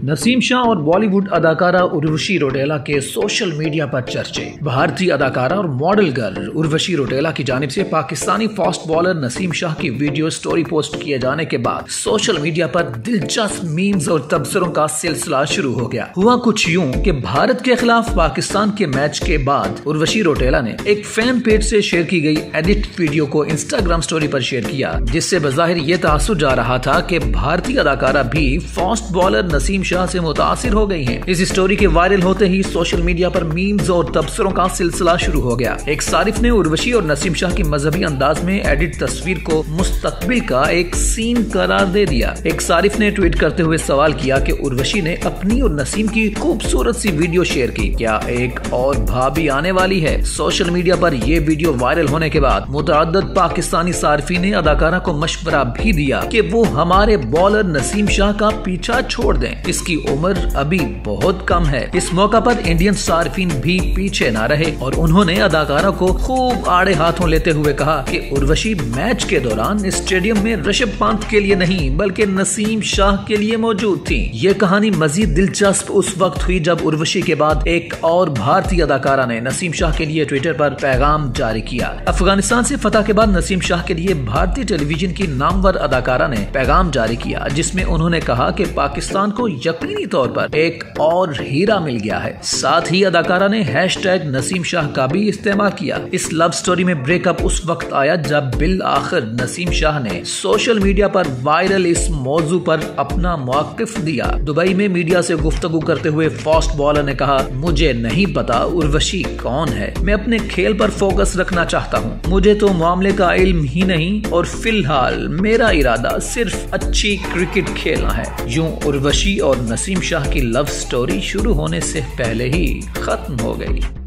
नसीम शाह और बॉलीवुड अदाकारा उर्वशी रौटेला के सोशल मीडिया पर चर्चे। भारतीय अदाकारा और मॉडल गर्ल उर्वशी रौटेला की जानिब से पाकिस्तानी फास्ट बॉलर नसीम शाह की वीडियो स्टोरी पोस्ट किए जाने के बाद सोशल मीडिया पर दिलचस्प मीम्स और तबसरों का सिलसिला शुरू हो गया। हुआ कुछ यूं कि भारत के खिलाफ पाकिस्तान के मैच के बाद उर्वशी रौटेला ने एक फैन पेज से शेयर की गई एडिट वीडियो को इंस्टाग्राम स्टोरी पर शेयर किया, जिससे बज़ाहिर ये तासुर जा रहा था कि भारतीय अदाकारा भी फास्ट बॉलर नसीम शाह से मुतासिर हो गई हैं। इस स्टोरी के वायरल होते ही सोशल मीडिया पर मीम्स और तबसरों का सिलसिला शुरू हो गया। एक सारिफ ने उर्वशी और नसीम शाह की मजहबी अंदाज में एडिट तस्वीर को मुस्तकबिल का एक सीन करार दे दिया। एक सारिफ ने ट्वीट करते हुए सवाल किया कि उर्वशी ने अपनी और नसीम की खूबसूरत सी वीडियो शेयर की, क्या एक और भाभी आने वाली है? सोशल मीडिया पर यह वीडियो वायरल होने के बाद मुतअद्दिद पाकिस्तानी सारिफी ने अदाकारा को मशवरा भी दिया कि वो हमारे बॉलर नसीम शाह का पीछा छोड़ दें, इसकी उम्र अभी बहुत कम है। इस मौका पर इंडियन सारिफीन भी पीछे न रहे और उन्होंने अदाकारा को खूब आड़े हाथों लेते हुए कहा कि उर्वशी मैच के दौरान स्टेडियम में ऋषभ पंत के लिए नहीं बल्कि नसीम शाह के लिए मौजूद थी। ये कहानी मजीद दिलचस्प उस वक्त हुई जब उर्वशी के बाद एक और भारतीय अदाकारा ने नसीम शाह के लिए ट्विटर पर पैगाम जारी किया। अफगानिस्तान से फतह के बाद नसीम शाह के लिए भारतीय टेलीविजन की नामवर अदाकारा ने पैगाम जारी किया, जिसमें उन्होंने कहा कि पाकिस्तान को यकीनी तौर पर एक और हीरा मिल गया है। साथ ही अदाकारा ने हैशटैग नसीम शाह का भी इस्तेमाल किया। इस लव स्टोरी में ब्रेकअप उस वक्त आया जब बिल आखिर नसीम शाह ने सोशल मीडिया पर वायरल इस मौजू पर अपना मौकिफ दिया। दुबई में मीडिया से गुफ्तगू करते हुए फास्ट बॉलर ने कहा, मुझे नहीं पता उर्वशी कौन है, मैं अपने खेल पर फोकस रखना चाहता हूँ, मुझे तो मामले का इल्म ही नहीं और फिलहाल मेरा इरादा सिर्फ अच्छी क्रिकेट खेलना है। यूं उर्वशी और नसीम शाह की लव स्टोरी शुरू होने से पहले ही खत्म हो गई।